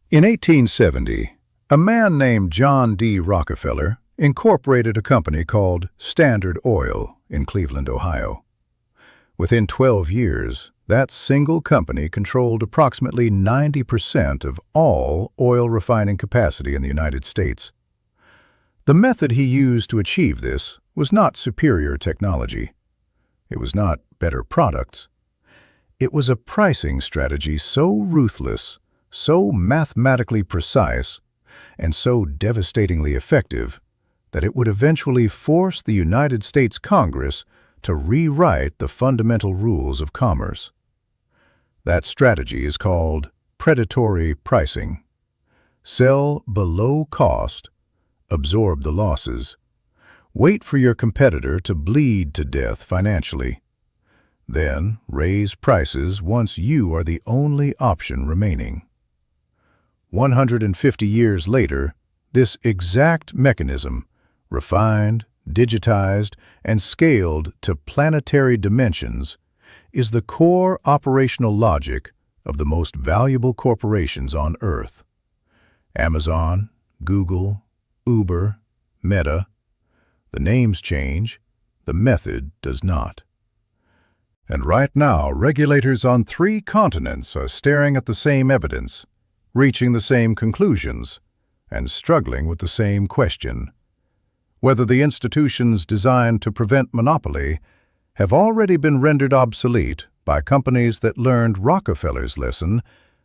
In 1870, a man named John D. Rockefeller incorporated a company called Standard Oil in Cleveland, Ohio. Within 12 years, that single company controlled approximately 90% of all oil refining capacity in the United States. The method he used to achieve this was not superior technology. It was not better products. It was a pricing strategy so ruthless, so mathematically precise, and so devastatingly effective that it would eventually force the United States Congress to rewrite the fundamental rules of commerce. That strategy is called predatory pricing. Sell below cost, absorb the losses, wait for your competitor to bleed to death financially, then raise prices once you are the only option remaining. 150 years later, this exact mechanism, refined, digitized, and scaled to planetary dimensions, is the core operational logic of the most valuable corporations on Earth. Amazon, Google, Uber, Meta. The names change, the method does not. And right now, regulators on 3 continents are staring at the same evidence, reaching the same conclusions, and struggling with the same question: whether the institutions designed to prevent monopoly have already been rendered obsolete by companies that learned Rockefeller's lesson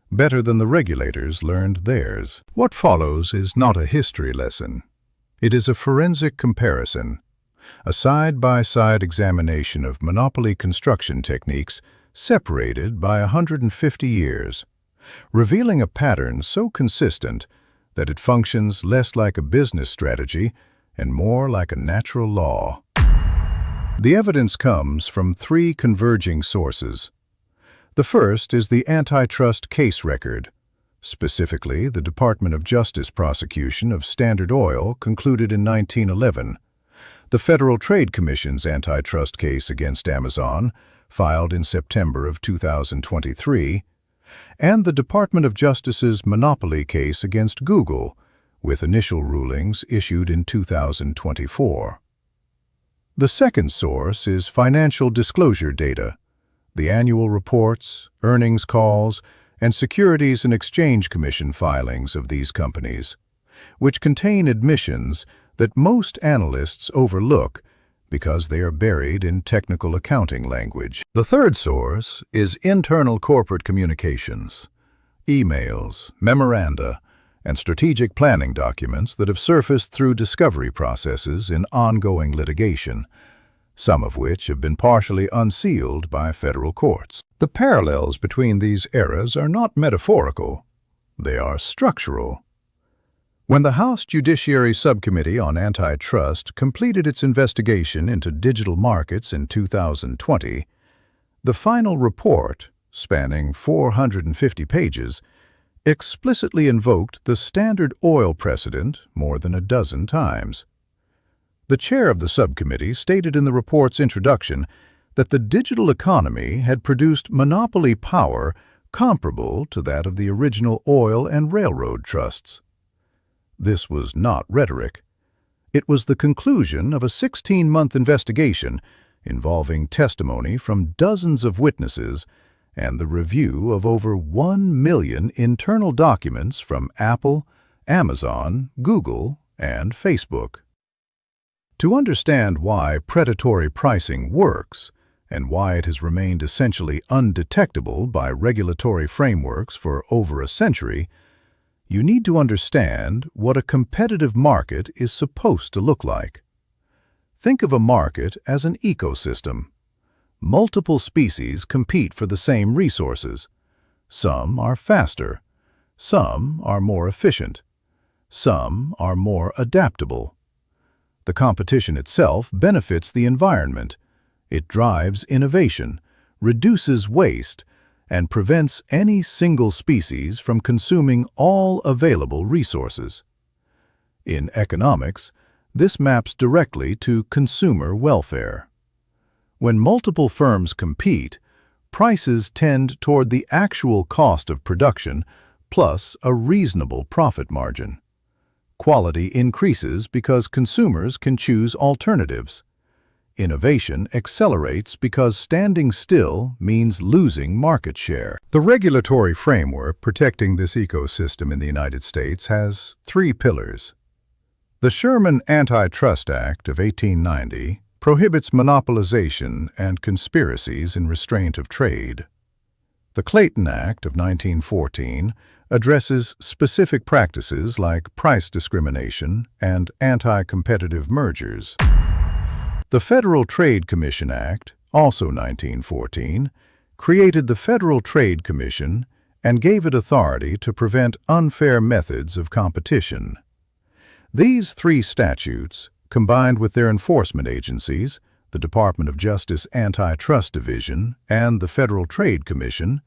better than the regulators learned theirs. What follows is not a history lesson. It is a forensic comparison, a side-by-side examination of monopoly construction techniques separated by 150 years, revealing a pattern so consistent that it functions less like a business strategy and more like a natural law. The evidence comes from 3 converging sources. The first is the antitrust case record. Specifically, the Department of Justice prosecution of Standard Oil concluded in 1911, the Federal Trade Commission's antitrust case against Amazon, filed in September of 2023, and the Department of Justice's monopoly case against Google, with initial rulings issued in 2024. The second source is financial disclosure data, the annual reports, earnings calls, and Securities and Exchange Commission filings of these companies, which contain admissions that most analysts overlook because they are buried in technical accounting language. The third source is internal corporate communications, emails, memoranda, and strategic planning documents that have surfaced through discovery processes in ongoing litigation, some of which have been partially unsealed by federal courts. The parallels between these eras are not metaphorical, they are structural. When the House Judiciary Subcommittee on Antitrust completed its investigation into digital markets in 2020, the final report, spanning 450 pages, explicitly invoked the Standard Oil precedent more than a dozen times. The chair of the subcommittee stated in the report's introduction that the digital economy had produced monopoly power comparable to that of the original oil and railroad trusts. This was not rhetoric. It was the conclusion of a 16-month investigation involving testimony from dozens of witnesses and the review of over 1 million internal documents from Apple, Amazon, Google, and Facebook. To understand why predatory pricing works and why it has remained essentially undetectable by regulatory frameworks for over a century, you need to understand what a competitive market is supposed to look like. Think of a market as an ecosystem. Multiple species compete for the same resources. Some are faster. Some are more efficient. Some are more adaptable. The competition itself benefits the environment. It drives innovation, reduces waste, and prevents any single species from consuming all available resources. In economics, this maps directly to consumer welfare. When multiple firms compete, prices tend toward the actual cost of production plus a reasonable profit margin. Quality increases because consumers can choose alternatives. Innovation accelerates because standing still means losing market share. The regulatory framework protecting this ecosystem in the United States has three pillars. The Sherman Antitrust Act of 1890 prohibits monopolization and conspiracies in restraint of trade. The Clayton Act of 1914 addresses specific practices like price discrimination and anti-competitive mergers. The Federal Trade Commission Act, also 1914, created the Federal Trade Commission and gave it authority to prevent unfair methods of competition. These three statutes, combined with their enforcement agencies, the Department of Justice Antitrust Division and the Federal Trade Commission,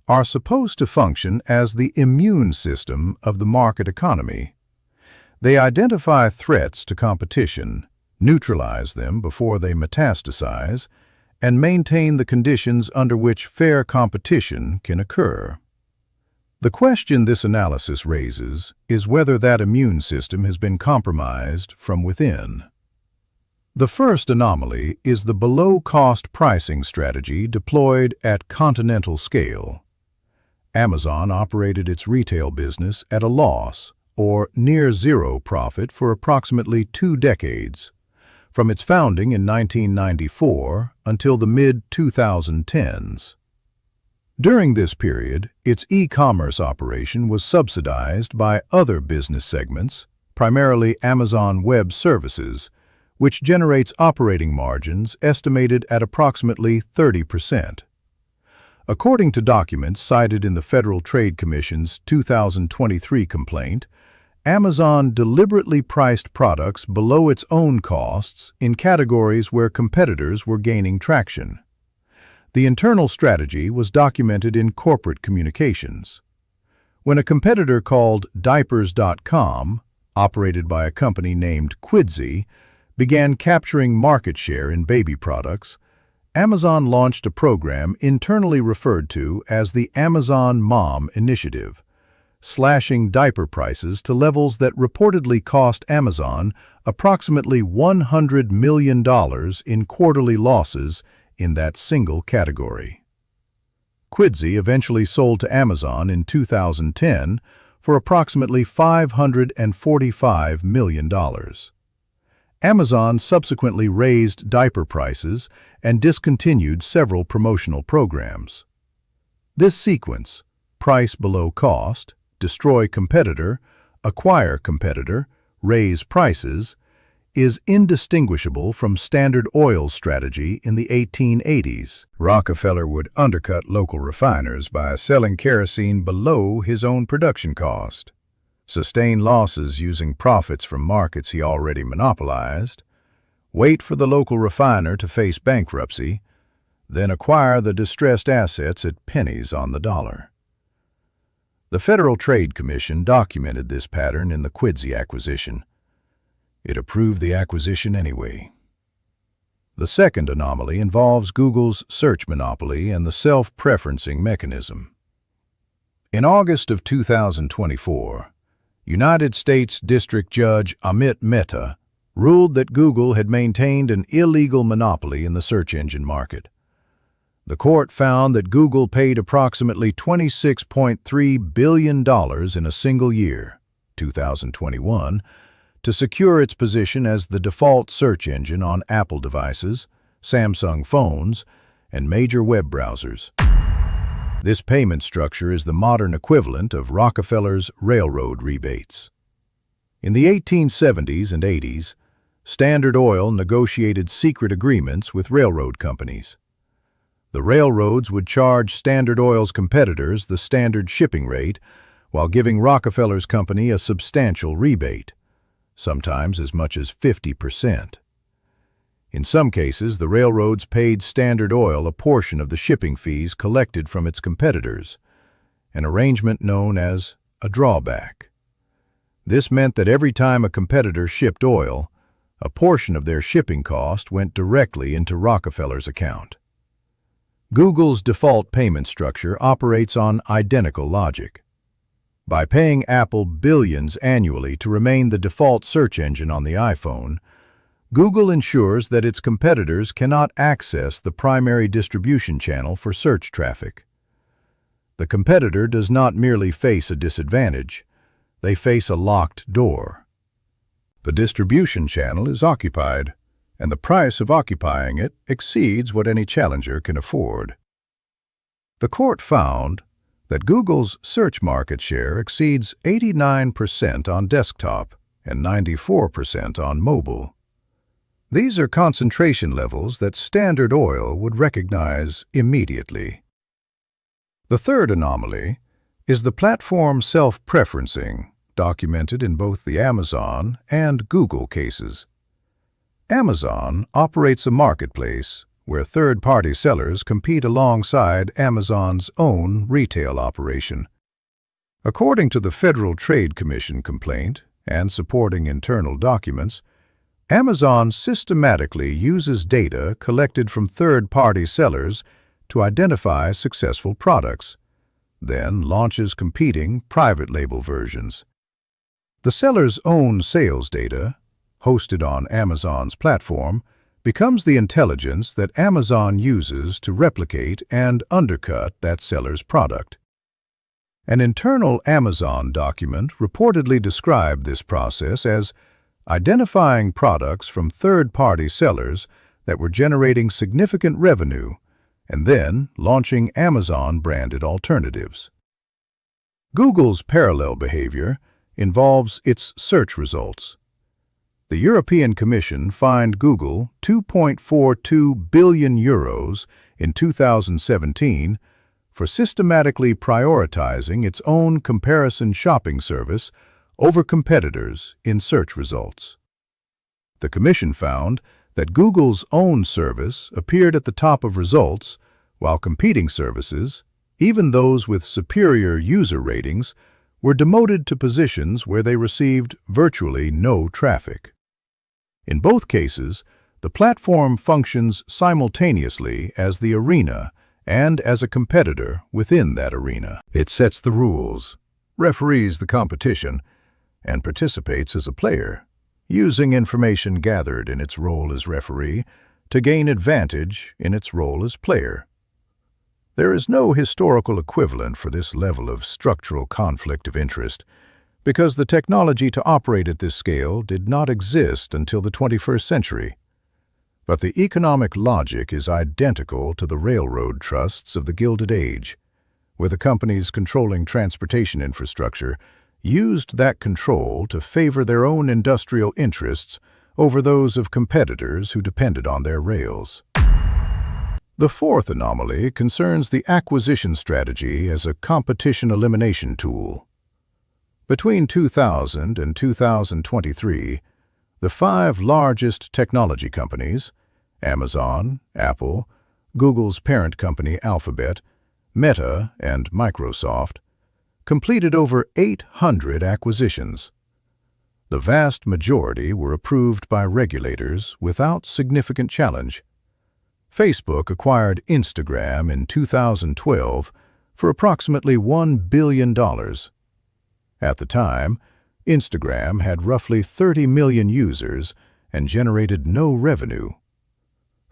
are supposed to function as the immune system of the market economy. They identify threats to competition, neutralize them before they metastasize, and maintain the conditions under which fair competition can occur. The question this analysis raises is whether that immune system has been compromised from within. The first anomaly is the below-cost pricing strategy deployed at continental scale. Amazon operated its retail business at a loss or near zero profit for approximately 2 decades, from its founding in 1994 until the mid-2010s. During this period, its e-commerce operation was subsidized by other business segments, primarily Amazon Web Services, which generates operating margins estimated at approximately 30%. According to documents cited in the Federal Trade Commission's 2023 complaint, Amazon deliberately priced products below its own costs in categories where competitors were gaining traction. The internal strategy was documented in corporate communications. When a competitor called Diapers.com, operated by a company named Quidsy, began capturing market share in baby products, Amazon launched a program internally referred to as the Amazon Mom Initiative, slashing diaper prices to levels that reportedly cost Amazon approximately $100 million in quarterly losses in that single category. Quidsy eventually sold to Amazon in 2010 for approximately $545 million. Amazon subsequently raised diaper prices and discontinued several promotional programs. This sequence, price below cost, destroy competitor, acquire competitor, raise prices, is indistinguishable from Standard Oil's strategy in the 1880s. Rockefeller would undercut local refiners by selling kerosene below his own production cost, sustain losses using profits from markets he already monopolized, wait for the local refiner to face bankruptcy, then acquire the distressed assets at pennies on the dollar. The Federal Trade Commission documented this pattern in the Quidsy acquisition. It approved the acquisition anyway. The second anomaly involves Google's search monopoly and the self-preferencing mechanism. In August of 2024, United States District Judge Amit Mehta ruled that Google had maintained an illegal monopoly in the search engine market. The court found that Google paid approximately $26.3 billion in a single year, 2021, to secure its position as the default search engine on Apple devices, Samsung phones, and major web browsers. This payment structure is the modern equivalent of Rockefeller's railroad rebates. In the 1870s and 80s, Standard Oil negotiated secret agreements with railroad companies. The railroads would charge Standard Oil's competitors the standard shipping rate while giving Rockefeller's company a substantial rebate, sometimes as much as 50%. In some cases, the railroads paid Standard Oil a portion of the shipping fees collected from its competitors, an arrangement known as a drawback. This meant that every time a competitor shipped oil, a portion of their shipping cost went directly into Rockefeller's account. Google's default payment structure operates on identical logic. By paying Apple billions annually to remain the default search engine on the iPhone, Google ensures that its competitors cannot access the primary distribution channel for search traffic. The competitor does not merely face a disadvantage, they face a locked door. The distribution channel is occupied, and the price of occupying it exceeds what any challenger can afford. The court found that Google's search market share exceeds 89% on desktop and 94% on mobile. These are concentration levels that Standard Oil would recognize immediately. The third anomaly is the platform self-preferencing, documented in both the Amazon and Google cases. Amazon operates a marketplace where third-party sellers compete alongside Amazon's own retail operation. According to the Federal Trade Commission complaint and supporting internal documents, Amazon systematically uses data collected from third-party sellers to identify successful products, then launches competing private label versions. The seller's own sales data, hosted on Amazon's platform, becomes the intelligence that Amazon uses to replicate and undercut that seller's product. An internal Amazon document reportedly described this process as identifying products from third-party sellers that were generating significant revenue and then launching Amazon-branded alternatives. Google's parallel behavior involves its search results. The European Commission fined Google €2.42 billion in 2017 for systematically prioritizing its own comparison shopping service over competitors in search results. The Commission found that Google's own service appeared at the top of results, while competing services, even those with superior user ratings, were demoted to positions where they received virtually no traffic. In both cases, the platform functions simultaneously as the arena and as a competitor within that arena. It sets the rules, referees the competition, and participates as a player, using information gathered in its role as referee to gain advantage in its role as player. There is no historical equivalent for this level of structural conflict of interest, because the technology to operate at this scale did not exist until the 21st century. But the economic logic is identical to the railroad trusts of the Gilded Age, where the companies controlling transportation infrastructure used that control to favor their own industrial interests over those of competitors who depended on their rails. The fourth anomaly concerns the acquisition strategy as a competition elimination tool. Between 2000 and 2023, the 5 largest technology companies, Amazon, Apple, Google's parent company Alphabet, Meta, and Microsoft, completed over 800 acquisitions. The vast majority were approved by regulators without significant challenge. Facebook acquired Instagram in 2012 for approximately $1 billion. At the time, Instagram had roughly 30 million users and generated no revenue.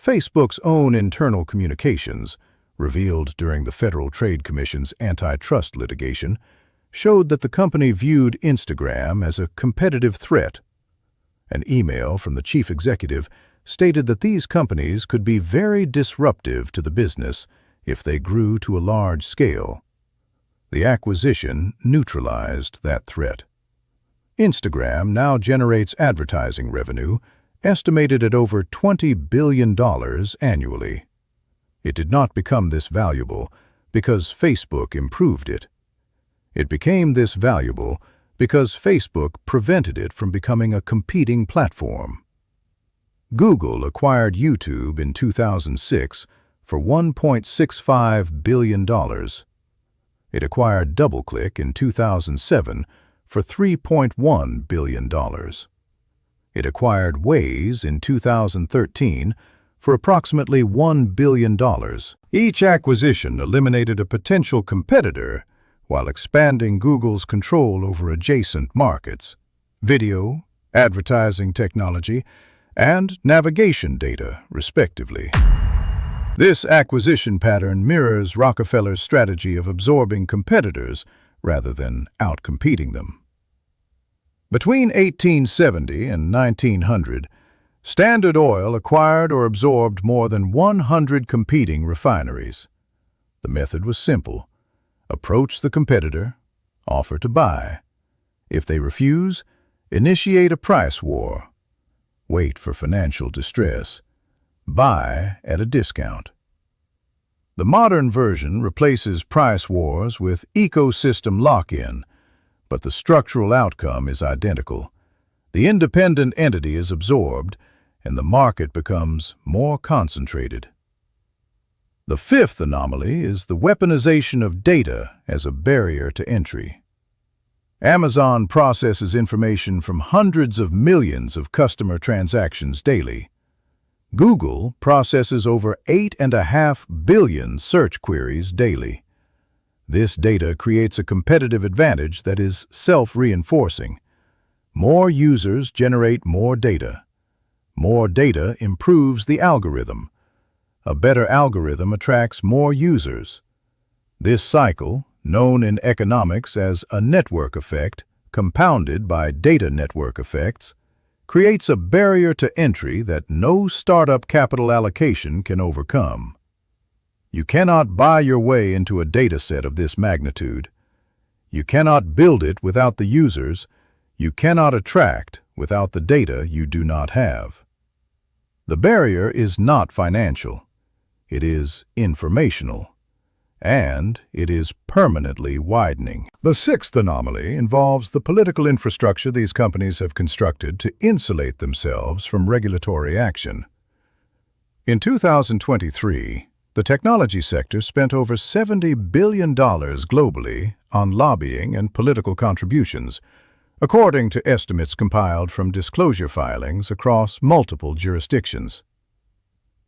Facebook's own internal communications, revealed during the Federal Trade Commission's antitrust litigation, showed that the company viewed Instagram as a competitive threat. An email from the chief executive stated that these companies could be very disruptive to the business if they grew to a large scale. The acquisition neutralized that threat. Instagram now generates advertising revenue estimated at over $20 billion annually. It did not become this valuable because Facebook improved it. It became this valuable because Facebook prevented it from becoming a competing platform. Google acquired YouTube in 2006 for $1.65 billion. It acquired DoubleClick in 2007 for $3.1 billion. It acquired Waze in 2013 for approximately $1 billion. Each acquisition eliminated a potential competitor while expanding Google's control over adjacent markets, video, advertising technology, and navigation data, respectively. This acquisition pattern mirrors Rockefeller's strategy of absorbing competitors rather than outcompeting them. Between 1870 and 1900, Standard Oil acquired or absorbed more than 100 competing refineries. The method was simple. Approach the competitor, offer to buy. If they refuse, initiate a price war. Wait for financial distress. Buy at a discount. The modern version replaces price wars with ecosystem lock-in, but the structural outcome is identical. The independent entity is absorbed, and the market becomes more concentrated. The fifth anomaly is the weaponization of data as a barrier to entry. Amazon processes information from hundreds of millions of customer transactions daily. Google processes over 8.5 billion search queries daily. This data creates a competitive advantage that is self-reinforcing. More users generate more data. More data improves the algorithm. A better algorithm attracts more users. This cycle, known in economics as a network effect, compounded by data network effects, creates a barrier to entry that no startup capital allocation can overcome. You cannot buy your way into a data set of this magnitude. You cannot build it without the users. You cannot attract without the data you do not have. The barrier is not financial. It is informational. And it is permanently widening. The sixth anomaly involves the political infrastructure these companies have constructed to insulate themselves from regulatory action. In 2023, the technology sector spent over $70 billion globally on lobbying and political contributions, according to estimates compiled from disclosure filings across multiple jurisdictions.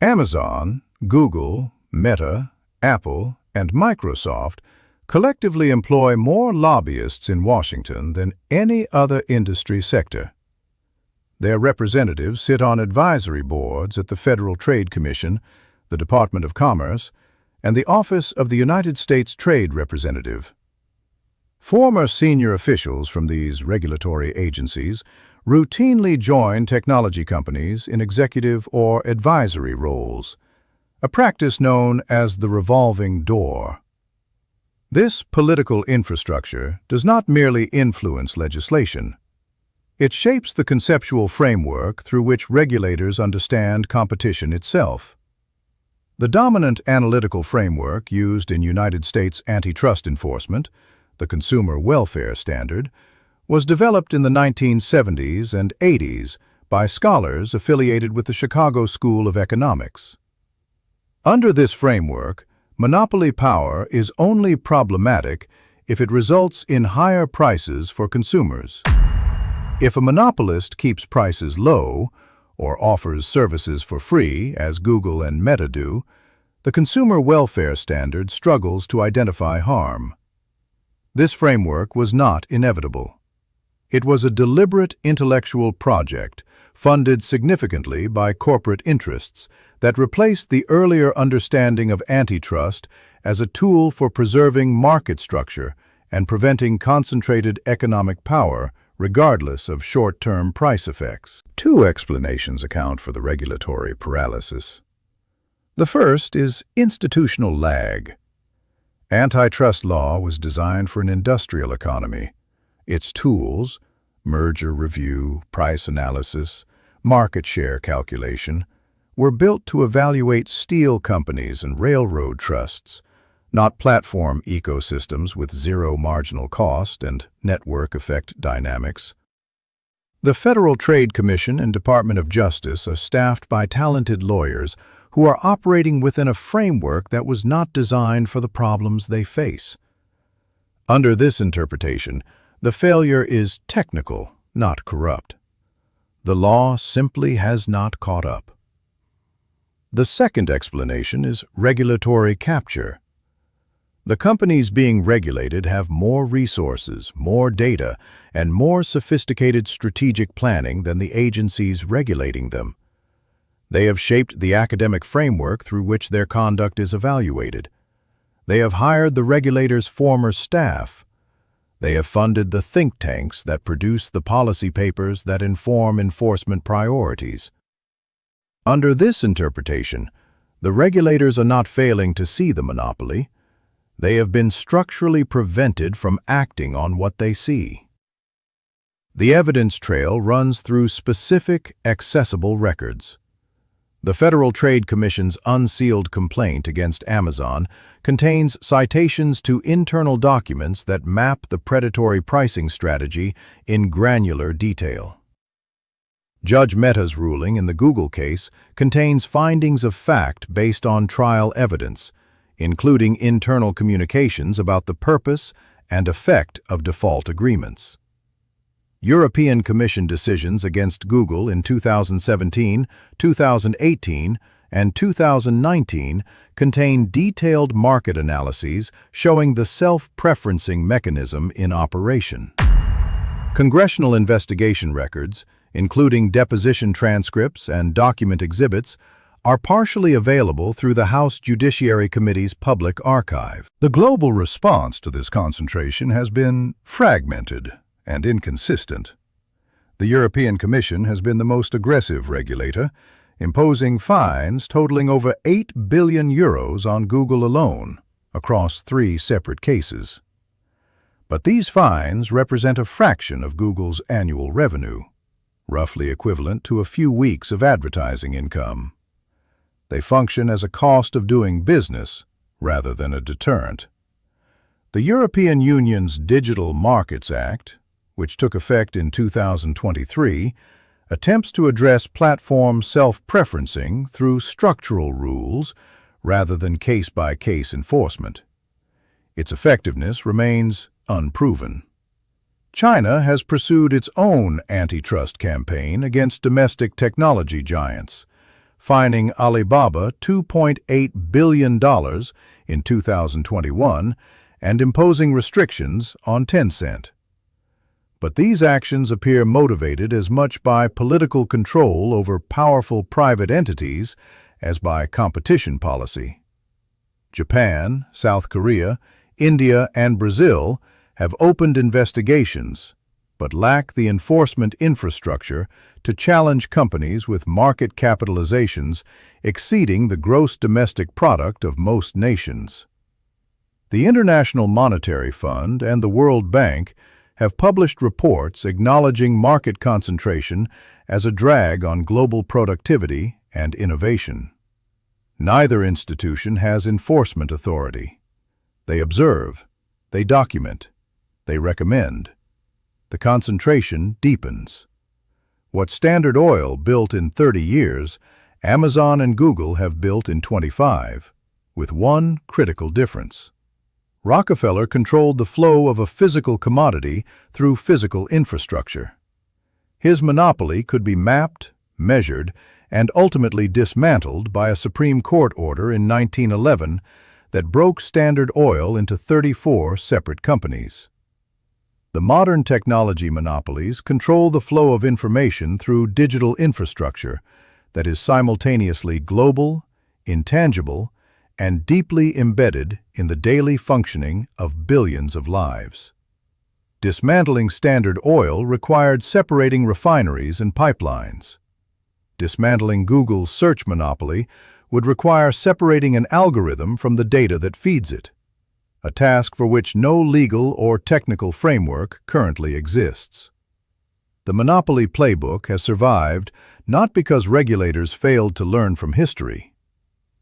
Amazon, Google, Meta, Apple, and Microsoft collectively employ more lobbyists in Washington than any other industry sector. Their representatives sit on advisory boards at the Federal Trade Commission, the Department of Commerce, and the Office of the United States Trade Representative. Former senior officials from these regulatory agencies routinely join technology companies in executive or advisory roles, a practice known as the revolving door. This political infrastructure does not merely influence legislation. It shapes the conceptual framework through which regulators understand competition itself. The dominant analytical framework used in United States antitrust enforcement, the Consumer Welfare Standard, was developed in the 1970s and 80s by scholars affiliated with the Chicago School of Economics. Under this framework, monopoly power is only problematic if it results in higher prices for consumers. If a monopolist keeps prices low or offers services for free, as Google and Meta do, the Consumer Welfare Standard struggles to identify harm. This framework was not inevitable. It was a deliberate intellectual project funded significantly by corporate interests that replaced the earlier understanding of antitrust as a tool for preserving market structure and preventing concentrated economic power regardless of short-term price effects. Two explanations account for the regulatory paralysis. The first is institutional lag. Antitrust law was designed for an industrial economy. Its tools, merger review, price analysis, market share calculation, were built to evaluate steel companies and railroad trusts, not platform ecosystems with zero marginal cost and network effect dynamics. The Federal Trade Commission and Department of Justice are staffed by talented lawyers who are operating within a framework that was not designed for the problems they face. Under this interpretation, the failure is technical, not corrupt. The law simply has not caught up. The second explanation is regulatory capture. The companies being regulated have more resources, more data, and more sophisticated strategic planning than the agencies regulating them. They have shaped the academic framework through which their conduct is evaluated. They have hired the regulator's former staff. They have funded the think tanks that produce the policy papers that inform enforcement priorities. Under this interpretation, the regulators are not failing to see the monopoly. They have been structurally prevented from acting on what they see. The evidence trail runs through specific, accessible records. The Federal Trade Commission's unsealed complaint against Amazon contains citations to internal documents that map the predatory pricing strategy in granular detail. Judge Mehta's ruling in the Google case contains findings of fact based on trial evidence, including internal communications about the purpose and effect of default agreements. European Commission decisions against Google in 2017, 2018, and 2019 contain detailed market analyses showing the self-preferencing mechanism in operation. Congressional investigation records, including deposition transcripts and document exhibits, are partially available through the House Judiciary Committee's public archive. The global response to this concentration has been fragmented and inconsistent. The European Commission has been the most aggressive regulator, imposing fines totaling over €8 billion on Google alone, across 3 separate cases. But these fines represent a fraction of Google's annual revenue, roughly equivalent to a few weeks of advertising income. They function as a cost of doing business rather than a deterrent. The European Union's Digital Markets Act, which took effect in 2023, attempts to address platform self-preferencing through structural rules rather than case-by-case enforcement. Its effectiveness remains unproven. China has pursued its own antitrust campaign against domestic technology giants, fining Alibaba $2.8 billion in 2021 and imposing restrictions on Tencent. But these actions appear motivated as much by political control over powerful private entities as by competition policy. Japan, South Korea, India, and Brazil have opened investigations, but lack the enforcement infrastructure to challenge companies with market capitalizations exceeding the gross domestic product of most nations. The International Monetary Fund and the World Bank have published reports acknowledging market concentration as a drag on global productivity and innovation. Neither institution has enforcement authority. They observe, they document, they recommend. The concentration deepens. What Standard Oil built in 30 years, Amazon and Google have built in 25, with one critical difference. Rockefeller controlled the flow of a physical commodity through physical infrastructure. His monopoly could be mapped, measured, and ultimately dismantled by a Supreme Court order in 1911 that broke Standard Oil into 34 separate companies. The modern technology monopolies control the flow of information through digital infrastructure that is simultaneously global, intangible, and deeply embedded in the daily functioning of billions of lives. Dismantling Standard Oil required separating refineries and pipelines. Dismantling Google's search monopoly would require separating an algorithm from the data that feeds it, a task for which no legal or technical framework currently exists. The monopoly playbook has survived not because regulators failed to learn from history.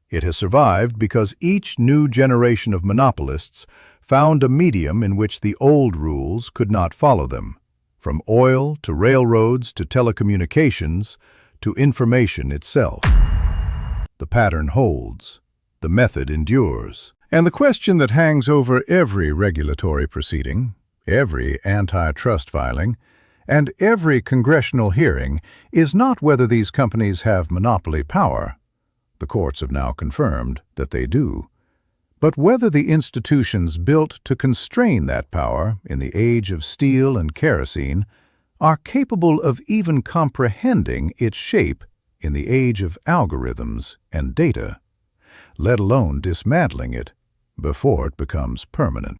It has survived because each new generation of monopolists found a medium in which the old rules could not follow them, from oil to railroads to telecommunications to information itself. The pattern holds, the method endures. And the question that hangs over every regulatory proceeding, every antitrust filing, and every congressional hearing is not whether these companies have monopoly power. The courts have now confirmed that they do. but whether the institutions built to constrain that power in the age of steel and kerosene are capable of even comprehending its shape in the age of algorithms and data, let alone dismantling it before it becomes permanent.